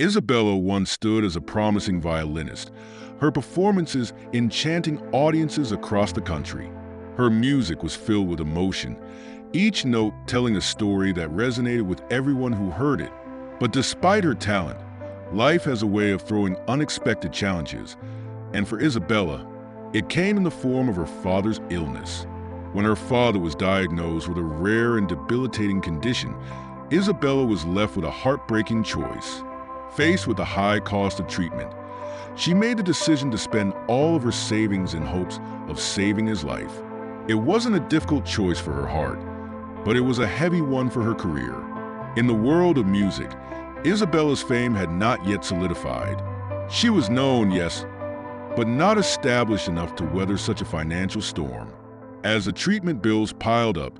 Isabella once stood as a promising violinist, her performances enchanting audiences across the country. Her music was filled with emotion, each note telling a story that resonated with everyone who heard it. But despite her talent, life has a way of throwing unexpected challenges, and for Isabella, it came in the form of her father's illness. When her father was diagnosed with a rare and debilitating condition, Isabella was left with a heartbreaking choice. Faced with the high cost of treatment, she made the decision to spend all of her savings in hopes of saving his life. It wasn't a difficult choice for her heart, but it was a heavy one for her career. In the world of music, Isabella's fame had not yet solidified. She was known, yes, but not established enough to weather such a financial storm. As the treatment bills piled up,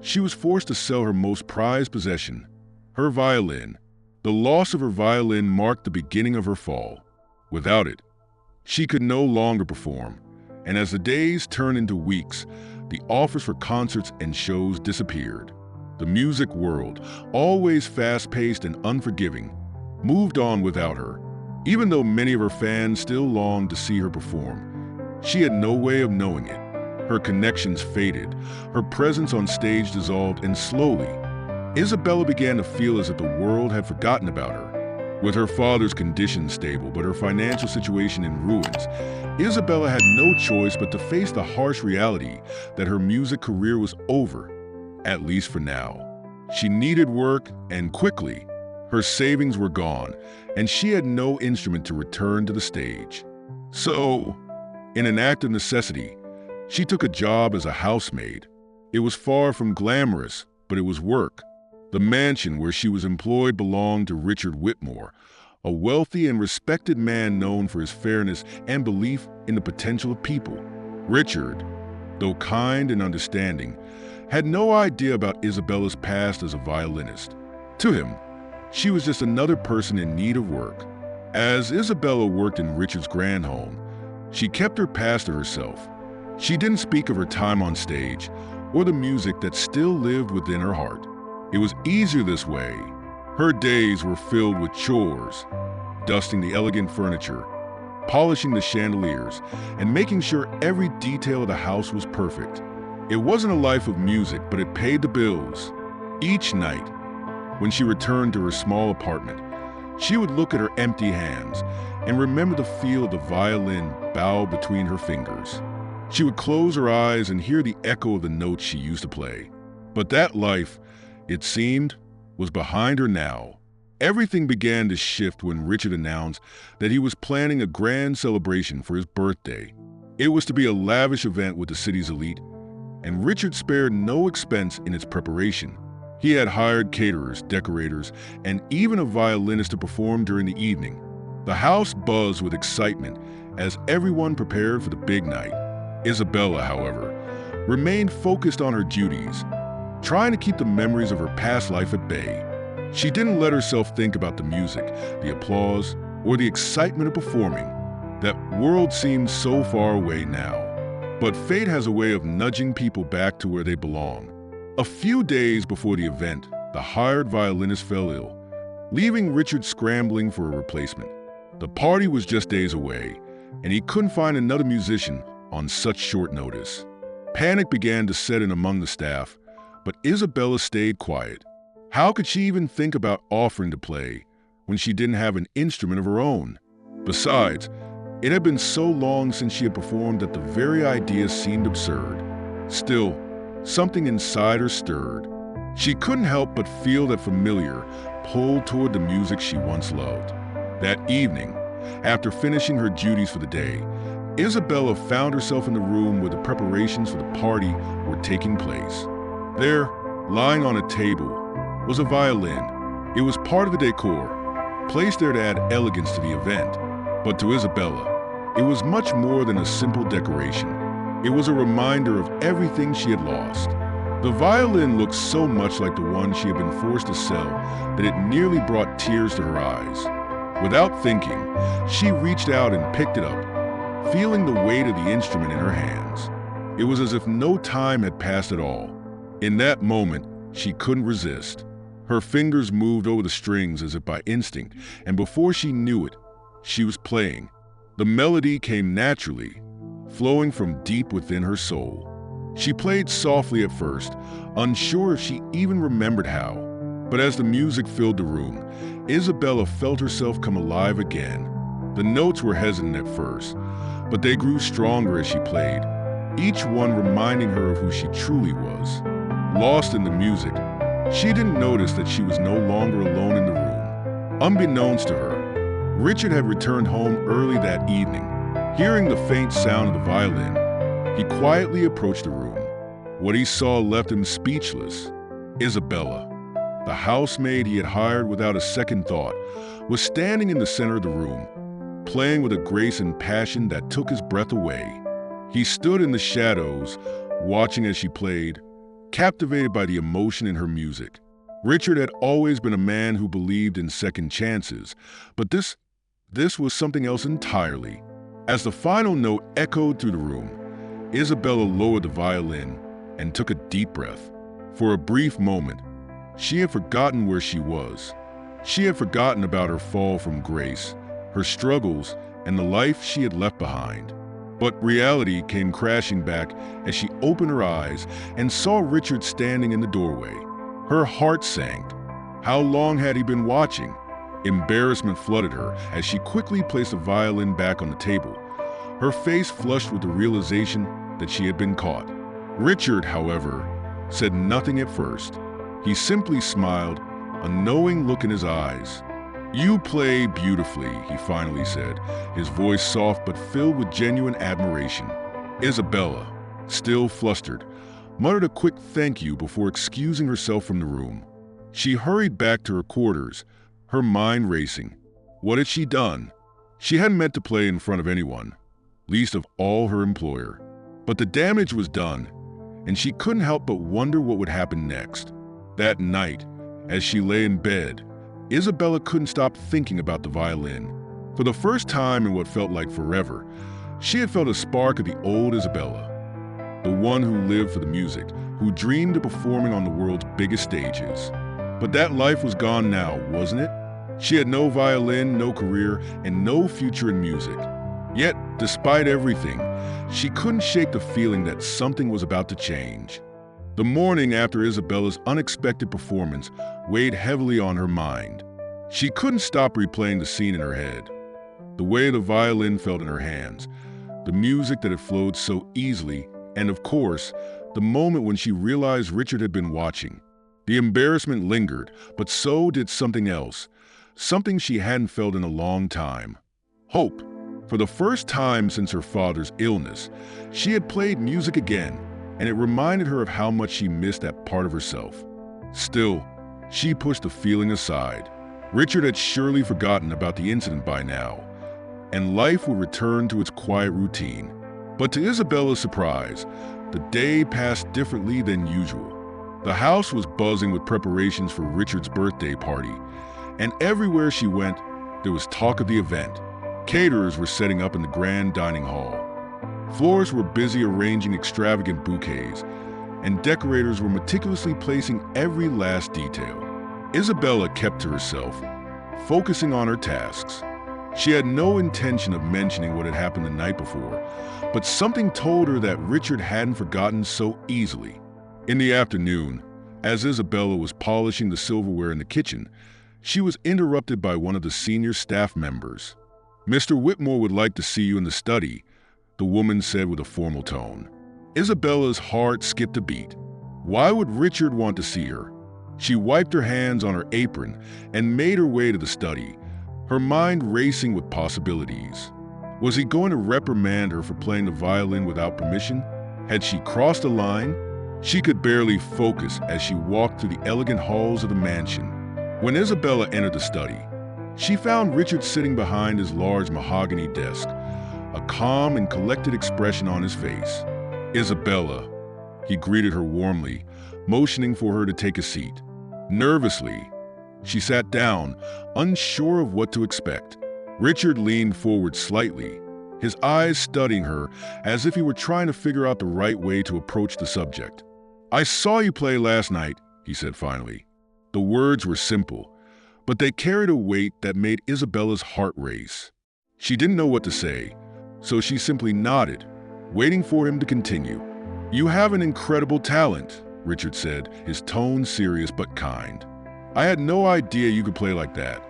she was forced to sell her most prized possession, her violin. The loss of her violin marked the beginning of her fall. Without it, she could no longer perform, and as the days turned into weeks, the offers for concerts and shows disappeared. The music world, always fast-paced and unforgiving, moved on without her. Even though many of her fans still longed to see her perform, she had no way of knowing it. Her connections faded, her presence on stage dissolved, and slowly, Isabella began to feel as if the world had forgotten about her. With her father's condition stable but her financial situation in ruins, Isabella had no choice but to face the harsh reality that her music career was over, at least for now. She needed work, and quickly. Her savings were gone, and she had no instrument to return to the stage. So, in an act of necessity, she took a job as a housemaid. It was far from glamorous, but it was work. The mansion where she was employed belonged to Richard Whitmore, a wealthy and respected man known for his fairness and belief in the potential of people. Richard, though kind and understanding, had no idea about Isabella's past as a violinist. To him, she was just another person in need of work. As Isabella worked in Richard's grand home, she kept her past to herself. She didn't speak of her time on stage or the music that still lived within her heart. It was easier this way. Her days were filled with chores, dusting the elegant furniture, polishing the chandeliers, and making sure every detail of the house was perfect. It wasn't a life of music, but it paid the bills. Each night, when she returned to her small apartment, she would look at her empty hands and remember the feel of the violin bowed between her fingers. She would close her eyes and hear the echo of the notes she used to play. But that life, it seemed, was behind her now. Everything began to shift when Richard announced that he was planning a grand celebration for his birthday. It was to be a lavish event with the city's elite, and Richard spared no expense in its preparation. He had hired caterers, decorators, and even a violinist to perform during the evening. The house buzzed with excitement as everyone prepared for the big night. Isabella, however, remained focused on her duties, trying to keep the memories of her past life at bay. She didn't let herself think about the music, the applause, or the excitement of performing. That world seemed so far away now. But fate has a way of nudging people back to where they belong. A few days before the event, the hired violinist fell ill, leaving Richard scrambling for a replacement. The party was just days away, and he couldn't find another musician on such short notice. Panic began to set in among the staff, but Isabella stayed quiet. How could she even think about offering to play when she didn't have an instrument of her own? Besides, it had been so long since she had performed that the very idea seemed absurd. Still, something inside her stirred. She couldn't help but feel that familiar pull toward the music she once loved. That evening, after finishing her duties for the day, Isabella found herself in the room where the preparations for the party were taking place. There, lying on a table, was a violin. It was part of the decor, placed there to add elegance to the event. But to Isabella, it was much more than a simple decoration. It was a reminder of everything she had lost. The violin looked so much like the one she had been forced to sell that it nearly brought tears to her eyes. Without thinking, she reached out and picked it up, feeling the weight of the instrument in her hands. It was as if no time had passed at all. In that moment, she couldn't resist. Her fingers moved over the strings as if by instinct, and before she knew it, she was playing. The melody came naturally, flowing from deep within her soul. She played softly at first, unsure if she even remembered how. But as the music filled the room, Isabella felt herself come alive again. The notes were hesitant at first, but they grew stronger as she played, each one reminding her of who she truly was. Lost in the music, she didn't notice that she was no longer alone in the room. Unbeknownst to her, Richard had returned home early that evening. Hearing the faint sound of the violin, he quietly approached the room. What he saw left him speechless. Isabella, the housemaid he had hired without a second thought, was standing in the center of the room, playing with a grace and passion that took his breath away. He stood in the shadows, watching as she played, captivated by the emotion in her music. Richard had always been a man who believed in second chances, but this was something else entirely. As the final note echoed through the room, Isabella lowered the violin and took a deep breath. For a brief moment, she had forgotten where she was. She had forgotten about her fall from grace, her struggles, and the life she had left behind. But reality came crashing back as she opened her eyes and saw Richard standing in the doorway. Her heart sank. How long had he been watching? Embarrassment flooded her as she quickly placed the violin back on the table, her face flushed with the realization that she had been caught. Richard, however, said nothing at first. He simply smiled, a knowing look in his eyes. "You play beautifully," he finally said, his voice soft but filled with genuine admiration. Isabella, still flustered, muttered a quick thank you before excusing herself from the room. She hurried back to her quarters, her mind racing. What had she done? She hadn't meant to play in front of anyone, least of all her employer. But the damage was done, and she couldn't help but wonder what would happen next. That night, as she lay in bed, Isabella couldn't stop thinking about the violin. For the first time in what felt like forever, she had felt a spark of the old Isabella, the one who lived for the music, who dreamed of performing on the world's biggest stages. But that life was gone now, wasn't it? She had no violin, no career, and no future in music. Yet, despite everything, she couldn't shake the feeling that something was about to change. The morning after Isabella's unexpected performance weighed heavily on her mind. She couldn't stop replaying the scene in her head. The way the violin felt in her hands, the music that had flowed so easily, and of course, the moment when she realized Richard had been watching. The embarrassment lingered, but so did something else, something she hadn't felt in a long time. Hope. For the first time since her father's illness, she had played music again, and it reminded her of how much she missed that part of herself. Still, she pushed the feeling aside. Richard had surely forgotten about the incident by now, and life would return to its quiet routine. But to Isabella's surprise, the day passed differently than usual. The house was buzzing with preparations for Richard's birthday party, and everywhere she went, there was talk of the event. Caterers were setting up in the grand dining hall. Floors were busy arranging extravagant bouquets, and decorators were meticulously placing every last detail. Isabella kept to herself, focusing on her tasks. She had no intention of mentioning what had happened the night before, but something told her that Richard hadn't forgotten so easily. In the afternoon, as Isabella was polishing the silverware in the kitchen, she was interrupted by one of the senior staff members. "Mr. Whitmore would like to see you in the study," the woman said with a formal tone. Isabella's heart skipped a beat. Why would Richard want to see her? She wiped her hands on her apron and made her way to the study, her mind racing with possibilities. Was he going to reprimand her for playing the violin without permission? Had she crossed a line? She could barely focus as she walked through the elegant halls of the mansion. When Isabella entered the study, she found Richard sitting behind his large mahogany desk, a calm and collected expression on his face. "Isabella," he greeted her warmly, motioning for her to take a seat. Nervously, she sat down, unsure of what to expect. Richard leaned forward slightly, his eyes studying her as if he were trying to figure out the right way to approach the subject. "I saw you play last night," he said finally. The words were simple, but they carried a weight that made Isabella's heart race. She didn't know what to say, so she simply nodded, waiting for him to continue. "You have an incredible talent," Richard said, his tone serious but kind. "I had no idea you could play like that.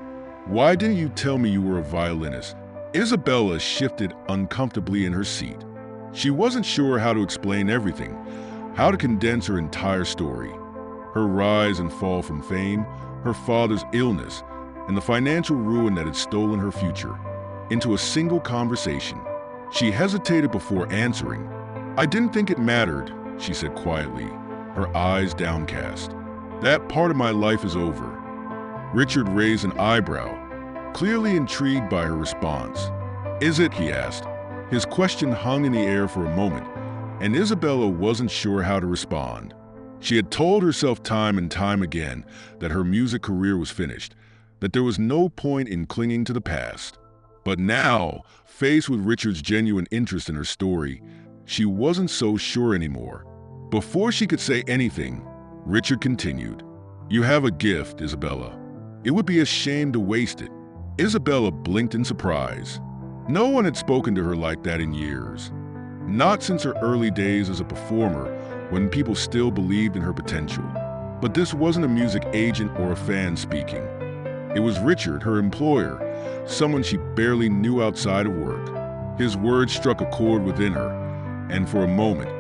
Why didn't you tell me you were a violinist?" Isabella shifted uncomfortably in her seat. She wasn't sure how to explain everything, how to condense her entire story. Her rise and fall from fame, her father's illness, and the financial ruin that had stolen her future, into a single conversation. She hesitated before answering. "I didn't think it mattered," she said quietly, her eyes downcast. "That part of my life is over." Richard raised an eyebrow, clearly intrigued by her response. "Is it?" he asked. His question hung in the air for a moment, and Isabella wasn't sure how to respond. She had told herself time and time again that her music career was finished, that there was no point in clinging to the past. But now, faced with Richard's genuine interest in her story, she wasn't so sure anymore. Before she could say anything, Richard continued, "You have a gift, Isabella. It would be a shame to waste it." Isabella blinked in surprise. No one had spoken to her like that in years. Not since her early days as a performer, when people still believed in her potential. But this wasn't a music agent or a fan speaking. It was Richard, her employer, someone she barely knew outside of work. His words struck a chord within her, and for a moment,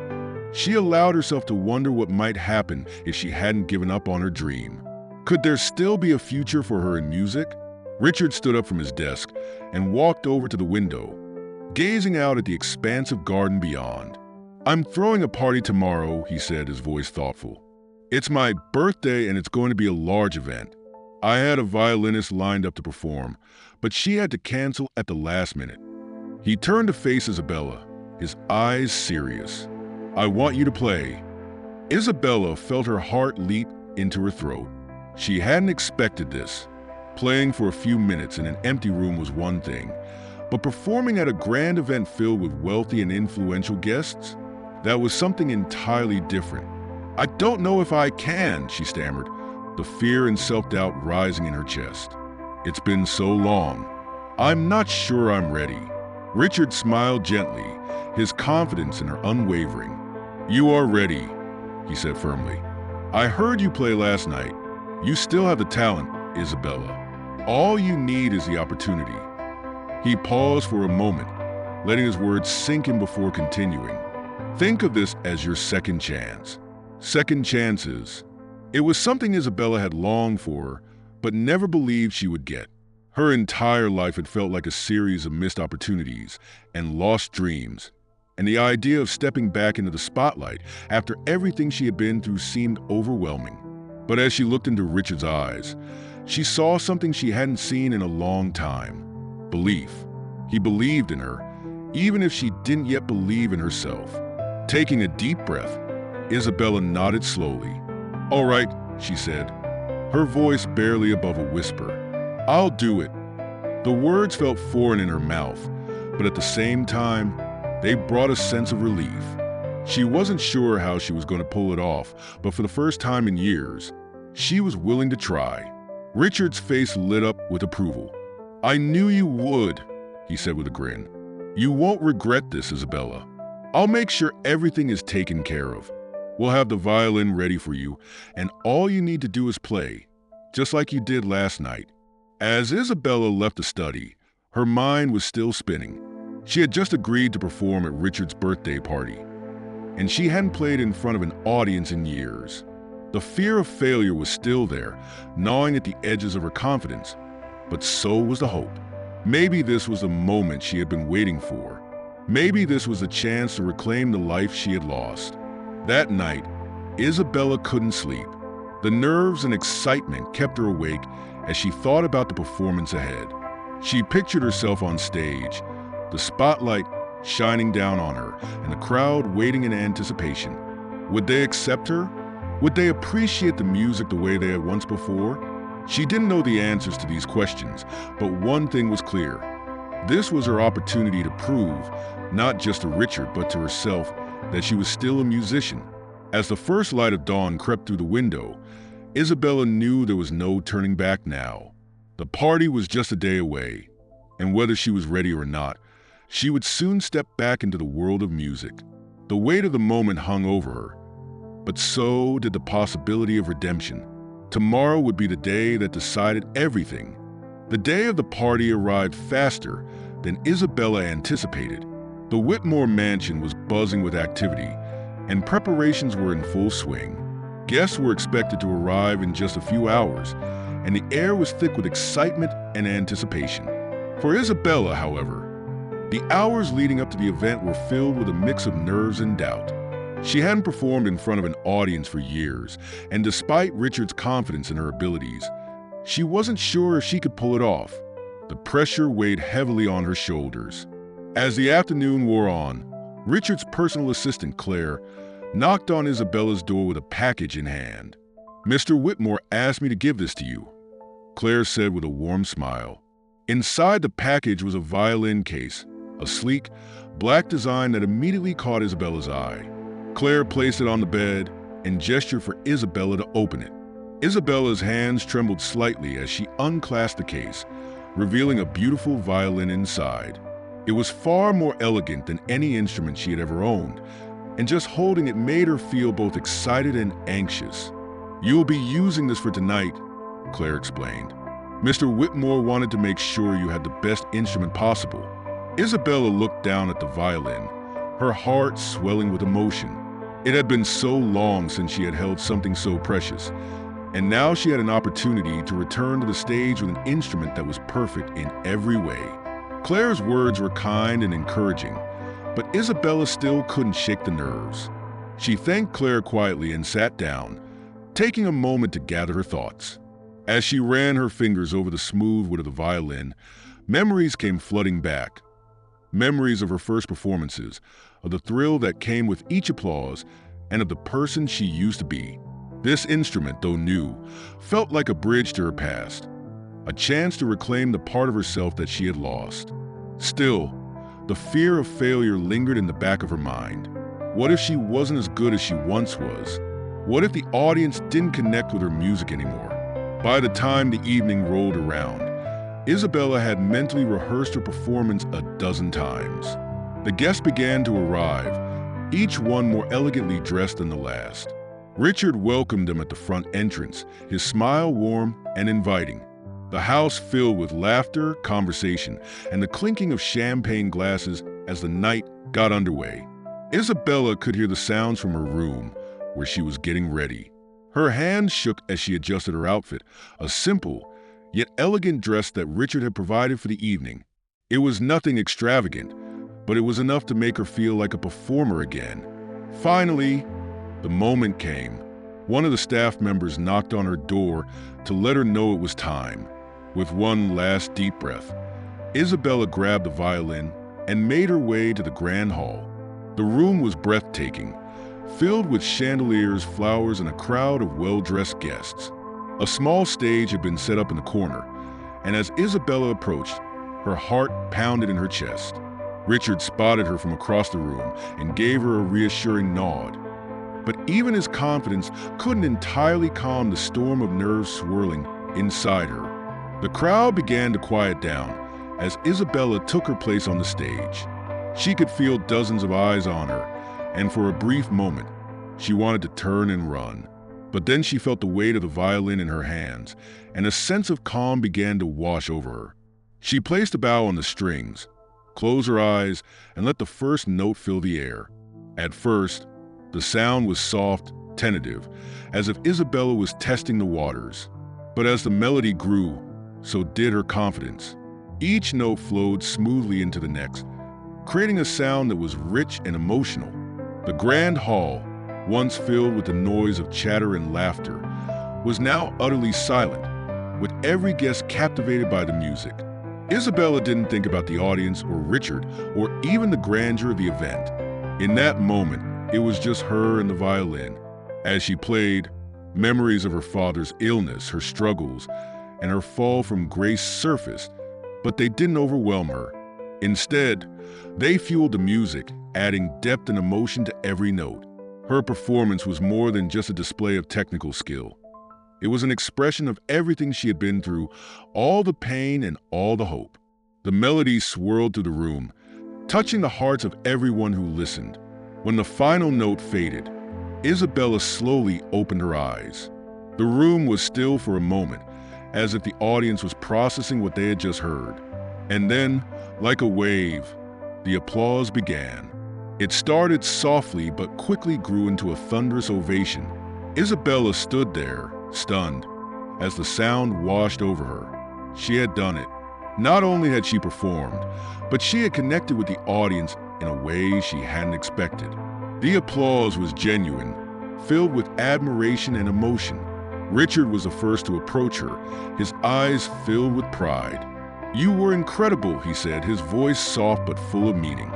she allowed herself to wonder what might happen if she hadn't given up on her dream. Could there still be a future for her in music? Richard stood up from his desk and walked over to the window, gazing out at the expansive garden beyond. "I'm throwing a party tomorrow," he said, his voice thoughtful. "It's my birthday and it's going to be a large event. I had a violinist lined up to perform, but she had to cancel at the last minute." He turned to face Isabella, his eyes serious. "I want you to play." Isabella felt her heart leap into her throat. She hadn't expected this. Playing for a few minutes in an empty room was one thing, but performing at a grand event filled with wealthy and influential guests? That was something entirely different. "I don't know if I can," she stammered, the fear and self-doubt rising in her chest. "It's been so long. I'm not sure I'm ready." Richard smiled gently, his confidence in her unwavering. "You are ready," he said firmly. "I heard you play last night. You still have the talent, Isabella. All you need is the opportunity." He paused for a moment, letting his words sink in before continuing. "Think of this as your second chance." Second chances. It was something Isabella had longed for, but never believed she would get. Her entire life had felt like a series of missed opportunities and lost dreams, and the idea of stepping back into the spotlight after everything she had been through seemed overwhelming. But as she looked into Richard's eyes, she saw something she hadn't seen in a long time. Belief. He believed in her, even if she didn't yet believe in herself. Taking a deep breath, Isabella nodded slowly. "All right," she said, her voice barely above a whisper. "I'll do it." The words felt foreign in her mouth, but at the same time, they brought a sense of relief. She wasn't sure how she was going to pull it off, but for the first time in years, she was willing to try. Richard's face lit up with approval. "I knew you would," he said with a grin. "You won't regret this, Isabella. I'll make sure everything is taken care of. We'll have the violin ready for you, and all you need to do is play, just like you did last night." As Isabella left the study, her mind was still spinning. She had just agreed to perform at Richard's birthday party, and she hadn't played in front of an audience in years. The fear of failure was still there, gnawing at the edges of her confidence, but so was the hope. Maybe this was the moment she had been waiting for. Maybe this was the chance to reclaim the life she had lost. That night, Isabella couldn't sleep. The nerves and excitement kept her awake as she thought about the performance ahead. She pictured herself on stage, the spotlight shining down on her, and the crowd waiting in anticipation. Would they accept her? Would they appreciate the music the way they had once before? She didn't know the answers to these questions, but one thing was clear. This was her opportunity to prove, not just to Richard, but to herself, that she was still a musician. As the first light of dawn crept through the window, Isabella knew there was no turning back now. The party was just a day away, and whether she was ready or not, she would soon step back into the world of music. The weight of the moment hung over her, but so did the possibility of redemption. Tomorrow would be the day that decided everything. The day of the party arrived faster than Isabella anticipated. The Whitmore mansion was buzzing with activity, and preparations were in full swing. Guests were expected to arrive in just a few hours, and the air was thick with excitement and anticipation. For Isabella, however, the hours leading up to the event were filled with a mix of nerves and doubt. She hadn't performed in front of an audience for years, and despite Richard's confidence in her abilities, she wasn't sure if she could pull it off. The pressure weighed heavily on her shoulders. As the afternoon wore on, Richard's personal assistant, Claire, knocked on Isabella's door with a package in hand. "Mr. Whitmore asked me to give this to you," Claire said with a warm smile. Inside the package was a violin case, a sleek, black design that immediately caught Isabella's eye. Claire placed it on the bed and gestured for Isabella to open it. Isabella's hands trembled slightly as she unclasped the case, revealing a beautiful violin inside. It was far more elegant than any instrument she had ever owned, and just holding it made her feel both excited and anxious. "You'll be using this for tonight," Claire explained. "Mr. Whitmore wanted to make sure you had the best instrument possible." Isabella looked down at the violin, her heart swelling with emotion. It had been so long since she had held something so precious, and now she had an opportunity to return to the stage with an instrument that was perfect in every way. Claire's words were kind and encouraging, but Isabella still couldn't shake the nerves. She thanked Claire quietly and sat down, taking a moment to gather her thoughts. As she ran her fingers over the smooth wood of the violin, memories came flooding back. Memories of her first performances, of the thrill that came with each applause, and of the person she used to be. This instrument, though new, felt like a bridge to her past, a chance to reclaim the part of herself that she had lost. Still, the fear of failure lingered in the back of her mind. What if she wasn't as good as she once was? What if the audience didn't connect with her music anymore? By the time the evening rolled around, Isabella had mentally rehearsed her performance a dozen times. The guests began to arrive, each one more elegantly dressed than the last. Richard welcomed them at the front entrance, his smile warm and inviting. The house filled with laughter, conversation, and the clinking of champagne glasses as the night got underway. Isabella could hear the sounds from her room, where she was getting ready. Her hands shook as she adjusted her outfit, a simple, yet elegant dress that Richard had provided for the evening. It was nothing extravagant, but it was enough to make her feel like a performer again. Finally, the moment came. One of the staff members knocked on her door to let her know it was time. With one last deep breath, Isabella grabbed the violin and made her way to the grand hall. The room was breathtaking, filled with chandeliers, flowers, and a crowd of well-dressed guests. A small stage had been set up in the corner, and as Isabella approached, her heart pounded in her chest. Richard spotted her from across the room and gave her a reassuring nod. But even his confidence couldn't entirely calm the storm of nerves swirling inside her. The crowd began to quiet down as Isabella took her place on the stage. She could feel dozens of eyes on her, and for a brief moment, she wanted to turn and run. But then she felt the weight of the violin in her hands, and a sense of calm began to wash over her. She placed a bow on the strings, closed her eyes, and let the first note fill the air. At first, the sound was soft, tentative, as if Isabella was testing the waters. But as the melody grew, so did her confidence. Each note flowed smoothly into the next, creating a sound that was rich and emotional. The grand hall, once filled with the noise of chatter and laughter, was now utterly silent, with every guest captivated by the music. Isabella didn't think about the audience or Richard or even the grandeur of the event. In that moment, it was just her and the violin. As she played, memories of her father's illness, her struggles, and her fall from grace surfaced, but they didn't overwhelm her. Instead, they fueled the music, adding depth and emotion to every note. Her performance was more than just a display of technical skill. It was an expression of everything she had been through, all the pain and all the hope. The melody swirled through the room, touching the hearts of everyone who listened. When the final note faded, Isabella slowly opened her eyes. The room was still for a moment, as if the audience was processing what they had just heard. And then, like a wave, the applause began. It started softly but quickly grew into a thunderous ovation. Isabella stood there, stunned, as the sound washed over her. She had done it. Not only had she performed, but she had connected with the audience in a way she hadn't expected. The applause was genuine, filled with admiration and emotion. Richard was the first to approach her, his eyes filled with pride. "You were incredible," he said, his voice soft but full of meaning.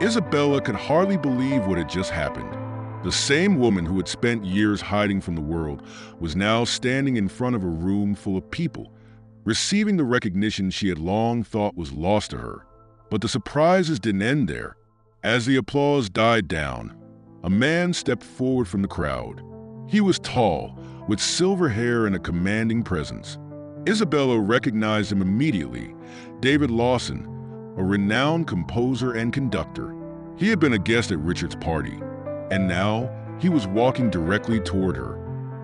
Isabella could hardly believe what had just happened. The same woman who had spent years hiding from the world was now standing in front of a room full of people, receiving the recognition she had long thought was lost to her. But the surprises didn't end there. As the applause died down, a man stepped forward from the crowd. He was tall, with silver hair and a commanding presence. Isabella recognized him immediately, David Lawson, a renowned composer and conductor. He had been a guest at Richard's party, and now he was walking directly toward her.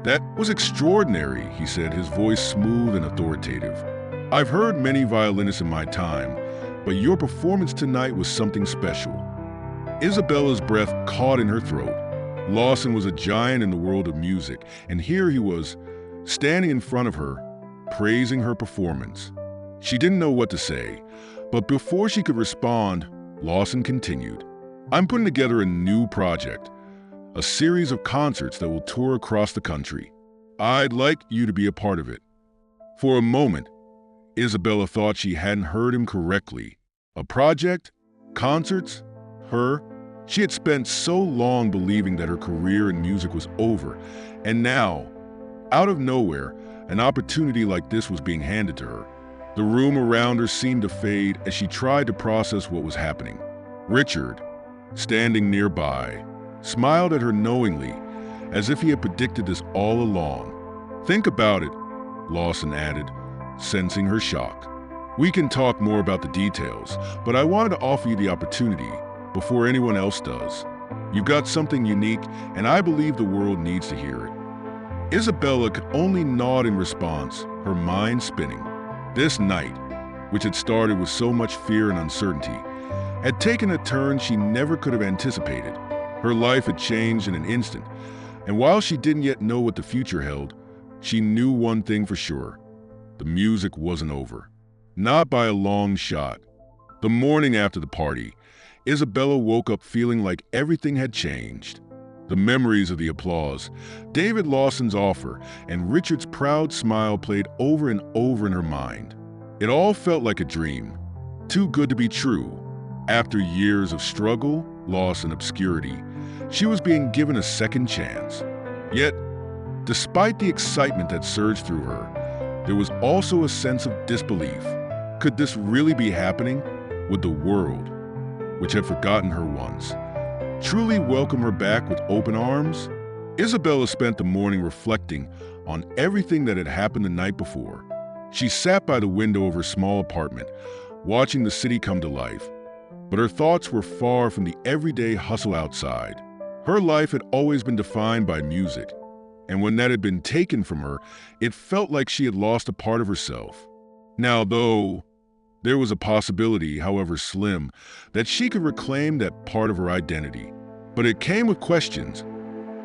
"That was extraordinary," he said, his voice smooth and authoritative. "I've heard many violinists in my time, but your performance tonight was something special." Isabella's breath caught in her throat. Lawson was a giant in the world of music, and here he was, standing in front of her, praising her performance. She didn't know what to say, but before she could respond, Lawson continued. "I'm putting together a new project, a series of concerts that will tour across the country. I'd like you to be a part of it." For a moment, Isabella thought she hadn't heard him correctly. A project? Concerts? Her? She had spent so long believing that her career in music was over, and now, out of nowhere, an opportunity like this was being handed to her. The room around her seemed to fade as she tried to process what was happening. Richard, standing nearby, smiled at her knowingly, as if he had predicted this all along. "Think about it," Lawson added, sensing her shock. "We can talk more about the details, but I wanted to offer you the opportunity before anyone else does. You've got something unique, and I believe the world needs to hear it." Isabella could only nod in response, her mind spinning. This night, which had started with so much fear and uncertainty, had taken a turn she never could have anticipated. Her life had changed in an instant, and while she didn't yet know what the future held, she knew one thing for sure. The music wasn't over. Not by a long shot. The morning after the party, Isabella woke up feeling like everything had changed. The memories of the applause, David Lawson's offer, and Richard's proud smile played over and over in her mind. It all felt like a dream, too good to be true. After years of struggle, loss, and obscurity, she was being given a second chance. Yet, despite the excitement that surged through her, there was also a sense of disbelief. Could this really be happening? Would the world, which had forgotten her once, truly welcome her back with open arms? Isabella spent the morning reflecting on everything that had happened the night before. She sat by the window of her small apartment, watching the city come to life. But her thoughts were far from the everyday hustle outside. Her life had always been defined by music, and when that had been taken from her, it felt like she had lost a part of herself. Now, though, there was a possibility, however slim, that she could reclaim that part of her identity. But it came with questions.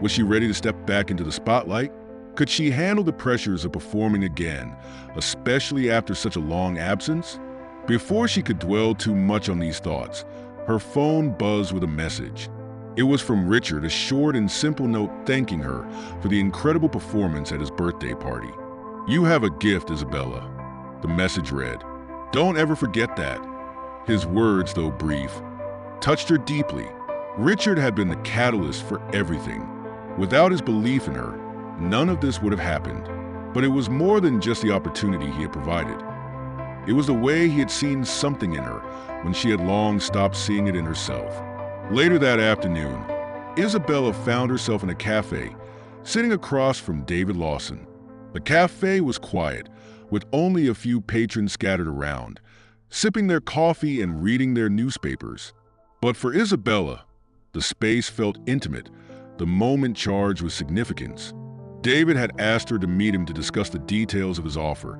Was she ready to step back into the spotlight? Could she handle the pressures of performing again, especially after such a long absence? Before she could dwell too much on these thoughts, her phone buzzed with a message. It was from Richard, a short and simple note thanking her for the incredible performance at his birthday party. "You have a gift, Isabella," the message read. "Don't ever forget that." His words, though brief, touched her deeply. Richard had been the catalyst for everything. Without his belief in her, none of this would have happened. But it was more than just the opportunity he had provided. It was the way he had seen something in her when she had long stopped seeing it in herself. Later that afternoon, Isabella found herself in a cafe, sitting across from David Lawson. The cafe was quiet, with only a few patrons scattered around, sipping their coffee and reading their newspapers. But for Isabella, the space felt intimate, the moment charged with significance. David had asked her to meet him to discuss the details of his offer,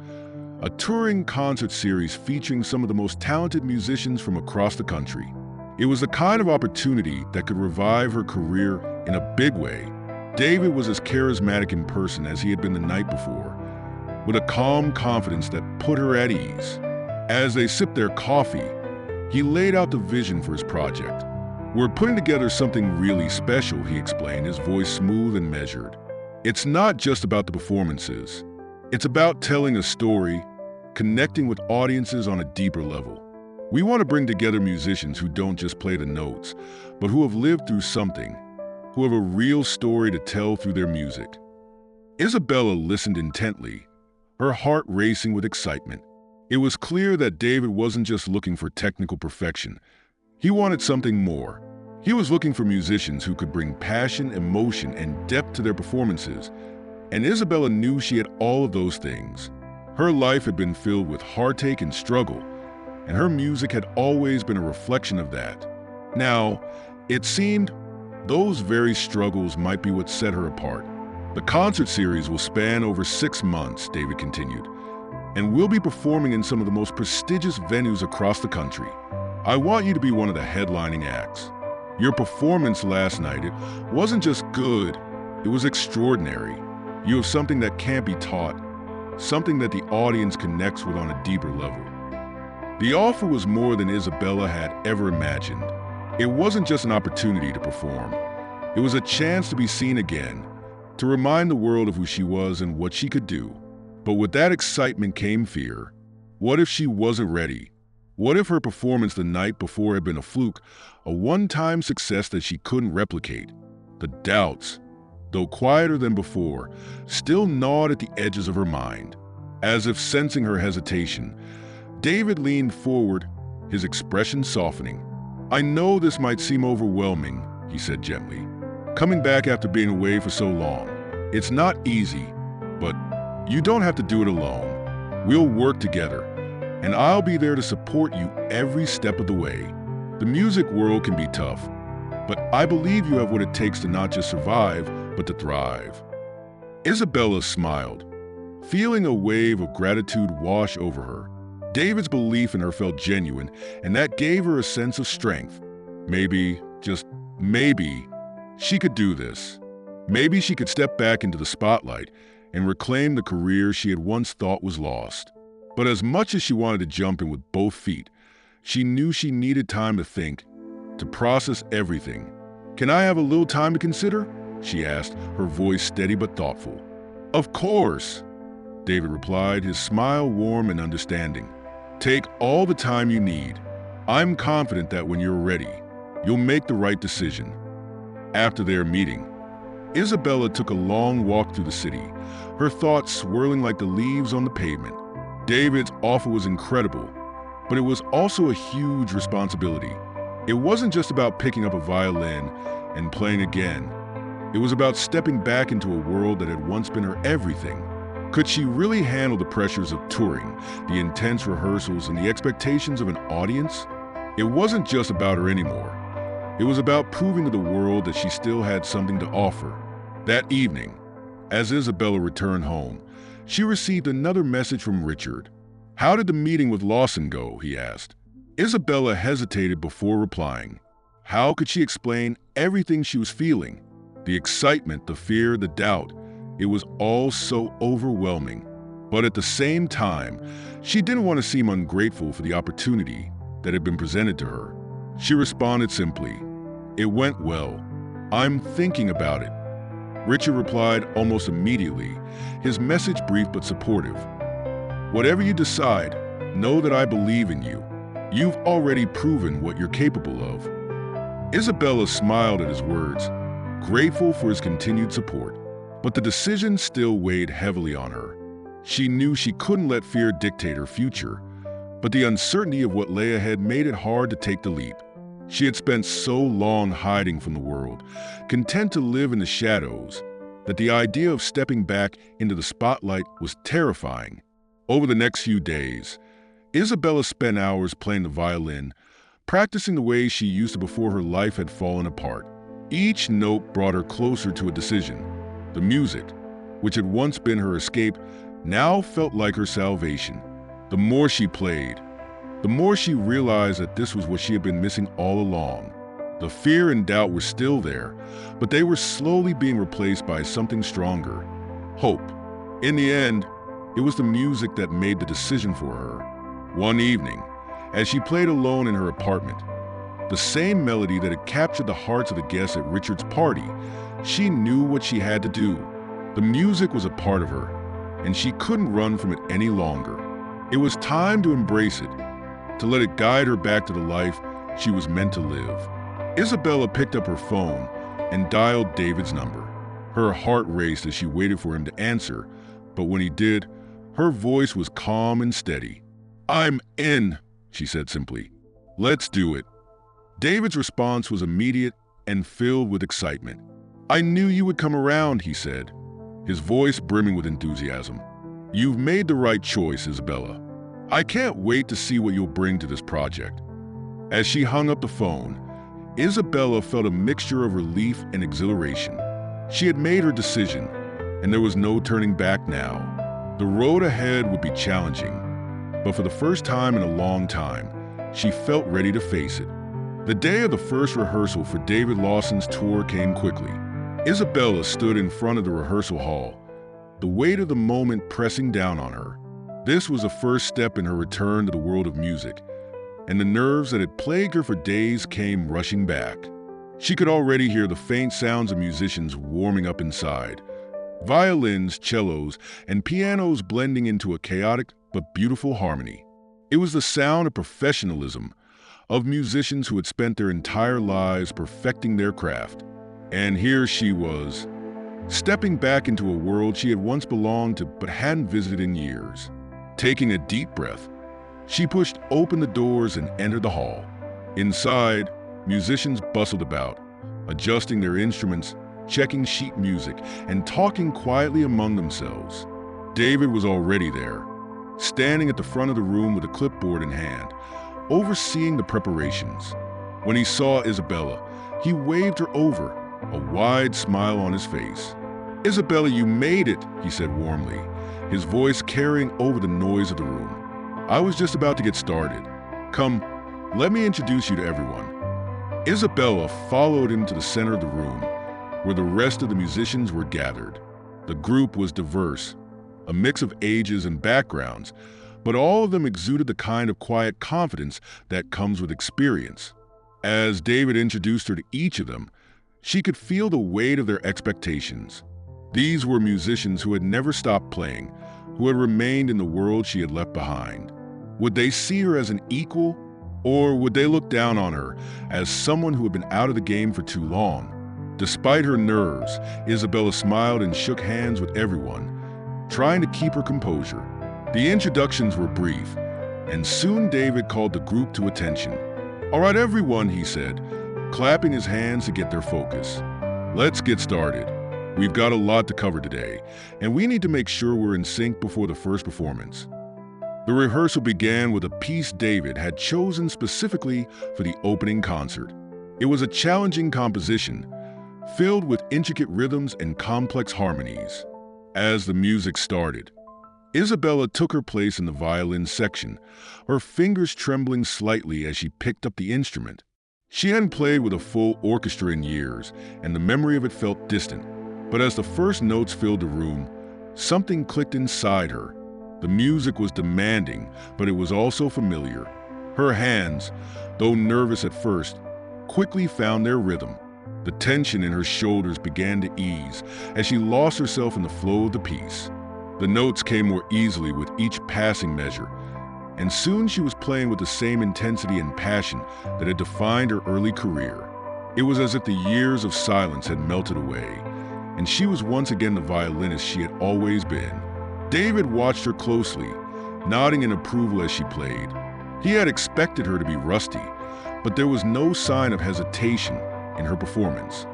a touring concert series featuring some of the most talented musicians from across the country. It was the kind of opportunity that could revive her career in a big way. David was as charismatic in person as he had been the night before, with a calm confidence that put her at ease. As they sipped their coffee, he laid out the vision for his project. "We're putting together something really special," he explained, his voice smooth and measured. "It's not just about the performances. It's about telling a story, connecting with audiences on a deeper level. We want to bring together musicians who don't just play the notes, but who have lived through something, who have a real story to tell through their music." Isabella listened intently, her heart racing with excitement. It was clear that David wasn't just looking for technical perfection. He wanted something more. He was looking for musicians who could bring passion, emotion, and depth to their performances. And Isabella knew she had all of those things. Her life had been filled with heartache and struggle, and her music had always been a reflection of that. Now, it seemed those very struggles might be what set her apart. "The concert series will span over 6 months," David continued, "and we'll be performing in some of the most prestigious venues across the country. I want you to be one of the headlining acts. Your performance last night, it wasn't just good, it was extraordinary. You have something that can't be taught, something that the audience connects with on a deeper level." The offer was more than Isabella had ever imagined. It wasn't just an opportunity to perform. It was a chance to be seen again, to remind the world of who she was and what she could do. But with that excitement came fear. What if she wasn't ready? What if her performance the night before had been a fluke, a one-time success that she couldn't replicate? The doubts, though quieter than before, still gnawed at the edges of her mind. As if sensing her hesitation, David leaned forward, his expression softening. "I know this might seem overwhelming," he said gently. "Coming back after being away for so long. It's not easy, but you don't have to do it alone. We'll work together, and I'll be there to support you every step of the way. The music world can be tough, but I believe you have what it takes to not just survive, but to thrive." Isabella smiled, feeling a wave of gratitude wash over her. David's belief in her felt genuine, and that gave her a sense of strength. Maybe, just maybe, she could do this. Maybe she could step back into the spotlight and reclaim the career she had once thought was lost. But as much as she wanted to jump in with both feet, she knew she needed time to think, to process everything. "Can I have a little time to consider?" she asked, her voice steady but thoughtful. "Of course," David replied, his smile warm and understanding. "Take all the time you need. I'm confident that when you're ready, you'll make the right decision." After their meeting, Isabella took a long walk through the city, her thoughts swirling like the leaves on the pavement. David's offer was incredible, but it was also a huge responsibility. It wasn't just about picking up a violin and playing again. It was about stepping back into a world that had once been her everything. Could she really handle the pressures of touring, the intense rehearsals, and the expectations of an audience? It wasn't just about her anymore. It was about proving to the world that she still had something to offer. That evening, as Isabella returned home, she received another message from Richard. "How did the meeting with Lawson go?" he asked. Isabella hesitated before replying. How could she explain everything she was feeling? The excitement, the fear, the doubt. It was all so overwhelming. But at the same time, she didn't want to seem ungrateful for the opportunity that had been presented to her. She responded simply, "It went well. I'm thinking about it." Richard replied almost immediately, his message brief but supportive. "Whatever you decide, know that I believe in you. You've already proven what you're capable of." Isabella smiled at his words, grateful for his continued support. But the decision still weighed heavily on her. She knew she couldn't let fear dictate her future, but the uncertainty of what lay ahead made it hard to take the leap. She had spent so long hiding from the world, content to live in the shadows, that the idea of stepping back into the spotlight was terrifying. Over the next few days, Isabella spent hours playing the violin, practicing the way she used to before her life had fallen apart. Each note brought her closer to a decision. The music, which had once been her escape, now felt like her salvation. The more she played, the more she realized that this was what she had been missing all along. The fear and doubt were still there, but they were slowly being replaced by something stronger: hope. In the end, it was the music that made the decision for her. One evening, as she played alone in her apartment, the same melody that had captured the hearts of the guests at Richard's party, she knew what she had to do. The music was a part of her, and she couldn't run from it any longer. It was time to embrace it, to let it guide her back to the life she was meant to live. Isabella picked up her phone and dialed David's number. Her heart raced as she waited for him to answer, but when he did, her voice was calm and steady. "I'm in," she said simply. "Let's do it." David's response was immediate and filled with excitement. "I knew you would come around," he said, his voice brimming with enthusiasm. "You've made the right choice, Isabella. I can't wait to see what you'll bring to this project." As she hung up the phone, Isabella felt a mixture of relief and exhilaration. She had made her decision, and there was no turning back now. The road ahead would be challenging, but for the first time in a long time, she felt ready to face it. The day of the first rehearsal for David Lawson's tour came quickly. Isabella stood in front of the rehearsal hall, the weight of the moment pressing down on her. This was the first step in her return to the world of music, and the nerves that had plagued her for days came rushing back. She could already hear the faint sounds of musicians warming up inside, violins, cellos, and pianos blending into a chaotic but beautiful harmony. It was the sound of professionalism, of musicians who had spent their entire lives perfecting their craft. And here she was, stepping back into a world she had once belonged to but hadn't visited in years. Taking a deep breath, she pushed open the doors and entered the hall. Inside, musicians bustled about, adjusting their instruments, checking sheet music, and talking quietly among themselves. David was already there, standing at the front of the room with a clipboard in hand, overseeing the preparations. When he saw Isabella, he waved her over, a wide smile on his face. "Isabella, you made it," he said warmly, his voice carrying over the noise of the room. "I was just about to get started. Come, let me introduce you to everyone." Isabella followed him to the center of the room, where the rest of the musicians were gathered. The group was diverse, a mix of ages and backgrounds, but all of them exuded the kind of quiet confidence that comes with experience. As David introduced her to each of them, she could feel the weight of their expectations. These were musicians who had never stopped playing, who had remained in the world she had left behind. Would they see her as an equal, or would they look down on her as someone who had been out of the game for too long? Despite her nerves, Isabella smiled and shook hands with everyone, trying to keep her composure. The introductions were brief, and soon David called the group to attention. "All right, everyone," he said, clapping his hands to get their focus. "Let's get started. We've got a lot to cover today, and we need to make sure we're in sync before the first performance." The rehearsal began with a piece David had chosen specifically for the opening concert. It was a challenging composition, filled with intricate rhythms and complex harmonies. As the music started, Isabella took her place in the violin section, her fingers trembling slightly as she picked up the instrument. She hadn't played with a full orchestra in years, and the memory of it felt distant. But as the first notes filled the room, something clicked inside her. The music was demanding, but it was also familiar. Her hands, though nervous at first, quickly found their rhythm. The tension in her shoulders began to ease as she lost herself in the flow of the piece. The notes came more easily with each passing measure, and soon she was playing with the same intensity and passion that had defined her early career. It was as if the years of silence had melted away, and she was once again the violinist she had always been. David watched her closely, nodding in approval as she played. He had expected her to be rusty, but there was no sign of hesitation in her performance.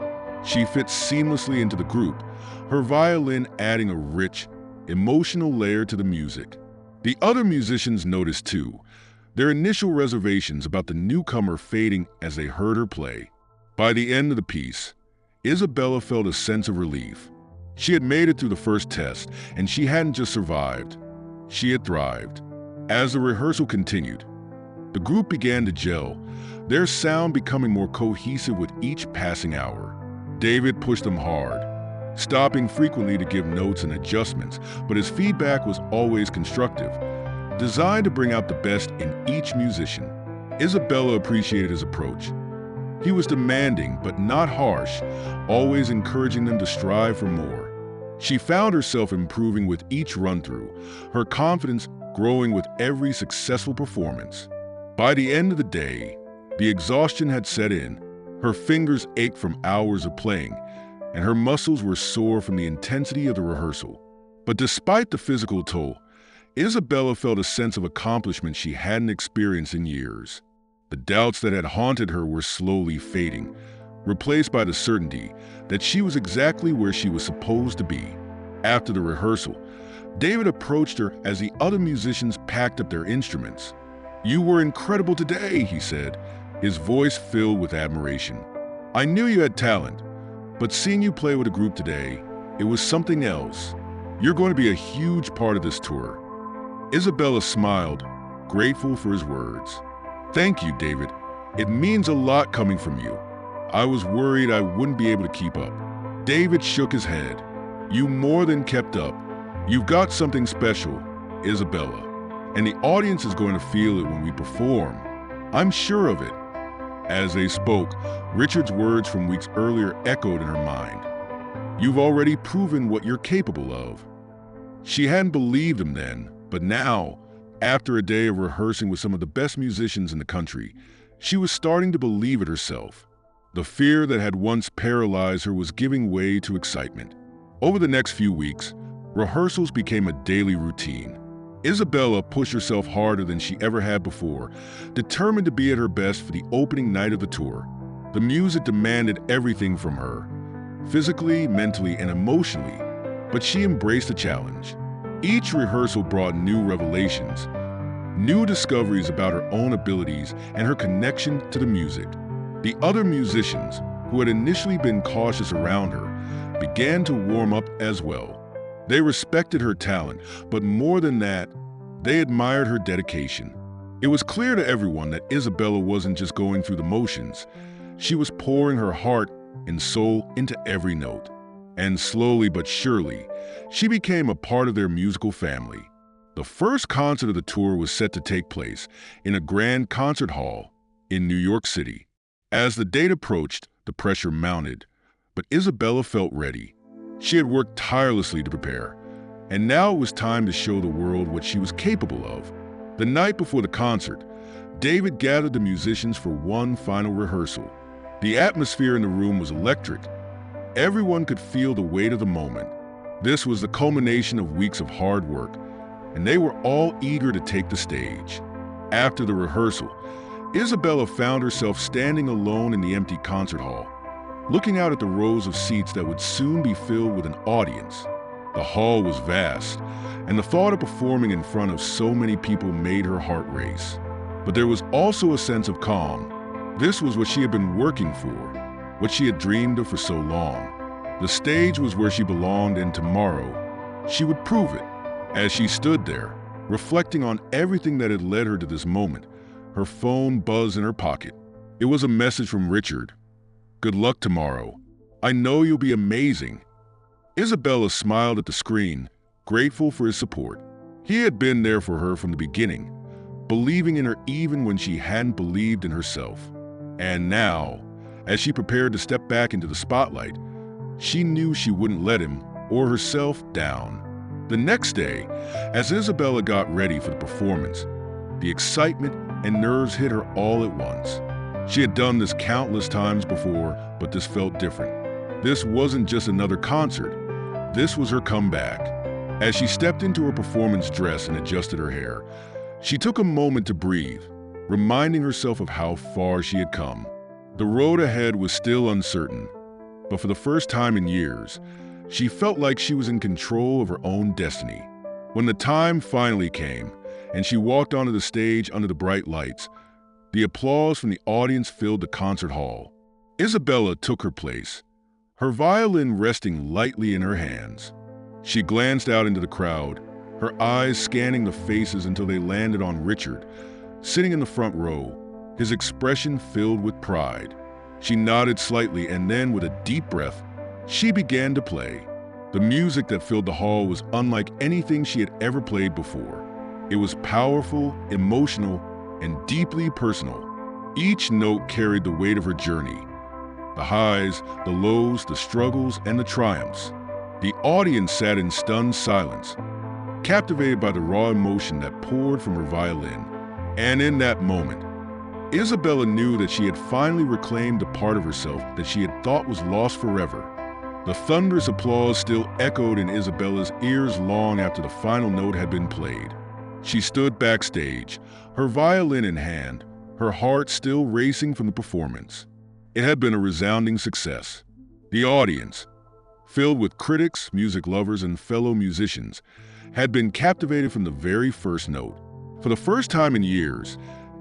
She fits seamlessly into the group, her violin adding a rich, emotional layer to the music. The other musicians noticed too, their initial reservations about the newcomer fading as they heard her play. By the end of the piece, Isabella felt a sense of relief. She had made it through the first test, and she hadn't just survived, she had thrived. As the rehearsal continued, the group began to gel, their sound becoming more cohesive with each passing hour. David pushed them hard, stopping frequently to give notes and adjustments, but his feedback was always constructive, designed to bring out the best in each musician. Isabella appreciated his approach. He was demanding but not harsh, always encouraging them to strive for more. She found herself improving with each run-through, her confidence growing with every successful performance. By the end of the day, the exhaustion had set in, her fingers ached from hours of playing, and her muscles were sore from the intensity of the rehearsal. But despite the physical toll, Isabella felt a sense of accomplishment she hadn't experienced in years. The doubts that had haunted her were slowly fading, replaced by the certainty that she was exactly where she was supposed to be. After the rehearsal, David approached her as the other musicians packed up their instruments. "You were incredible today," he said, his voice filled with admiration. "I knew you had talent, but seeing you play with a group today, it was something else. You're going to be a huge part of this tour." Isabella smiled, grateful for his words. "Thank you, David. It means a lot coming from you. I was worried I wouldn't be able to keep up." David shook his head. "You more than kept up. You've got something special, Isabella, and the audience is going to feel it when we perform. I'm sure of it." As they spoke, Richard's words from weeks earlier echoed in her mind. "You've already proven what you're capable of." She hadn't believed him then, but now, after a day of rehearsing with some of the best musicians in the country, she was starting to believe it herself. The fear that had once paralyzed her was giving way to excitement. Over the next few weeks, rehearsals became a daily routine. Isabella pushed herself harder than she ever had before, determined to be at her best for the opening night of the tour. The music demanded everything from her, physically, mentally, and emotionally, but she embraced the challenge. Each rehearsal brought new revelations, new discoveries about her own abilities and her connection to the music. The other musicians, who had initially been cautious around her, began to warm up as well. They respected her talent, but more than that, they admired her dedication. It was clear to everyone that Isabella wasn't just going through the motions. She was pouring her heart and soul into every note. And slowly but surely, she became a part of their musical family. The first concert of the tour was set to take place in a grand concert hall in New York City. As the date approached, the pressure mounted, but Isabella felt ready. She had worked tirelessly to prepare, and now it was time to show the world what she was capable of. The night before the concert, David gathered the musicians for one final rehearsal. The atmosphere in the room was electric. Everyone could feel the weight of the moment. This was the culmination of weeks of hard work, and they were all eager to take the stage. After the rehearsal, Isabella found herself standing alone in the empty concert hall, looking out at the rows of seats that would soon be filled with an audience. The hall was vast, and the thought of performing in front of so many people made her heart race. But there was also a sense of calm. This was what she had been working for, what she had dreamed of for so long. The stage was where she belonged, and tomorrow, she would prove it. As she stood there, reflecting on everything that had led her to this moment, her phone buzzed in her pocket. It was a message from Richard. "Good luck tomorrow. I know you'll be amazing." Isabella smiled at the screen, grateful for his support. He had been there for her from the beginning, believing in her even when she hadn't believed in herself. And now, as she prepared to step back into the spotlight, she knew she wouldn't let him or herself down. The next day, as Isabella got ready for the performance, the excitement and nerves hit her all at once. She had done this countless times before, but this felt different. This wasn't just another concert. This was her comeback. As she stepped into her performance dress and adjusted her hair, she took a moment to breathe, reminding herself of how far she had come. The road ahead was still uncertain, But for the first time in years, she felt like she was in control of her own destiny. When the time finally came, and she walked onto the stage under the bright lights, the applause from the audience filled the concert hall. Isabella took her place, her violin resting lightly in her hands. She glanced out into the crowd, her eyes scanning the faces until they landed on Richard, sitting in the front row, his expression filled with pride. She nodded slightly, and then, with a deep breath, she began to play. The music that filled the hall was unlike anything she had ever played before. It was powerful, emotional, and deeply personal. Each note carried the weight of her journey. The highs, the lows, the struggles, and the triumphs. The audience sat in stunned silence, captivated by the raw emotion that poured from her violin. And in that moment, Isabella knew that she had finally reclaimed a part of herself that she had thought was lost forever. The thunderous applause still echoed in Isabella's ears long after the final note had been played. She stood backstage, her violin in hand, her heart still racing from the performance. It had been a resounding success. The audience, filled with critics, music lovers, and fellow musicians, had been captivated from the very first note. For the first time in years,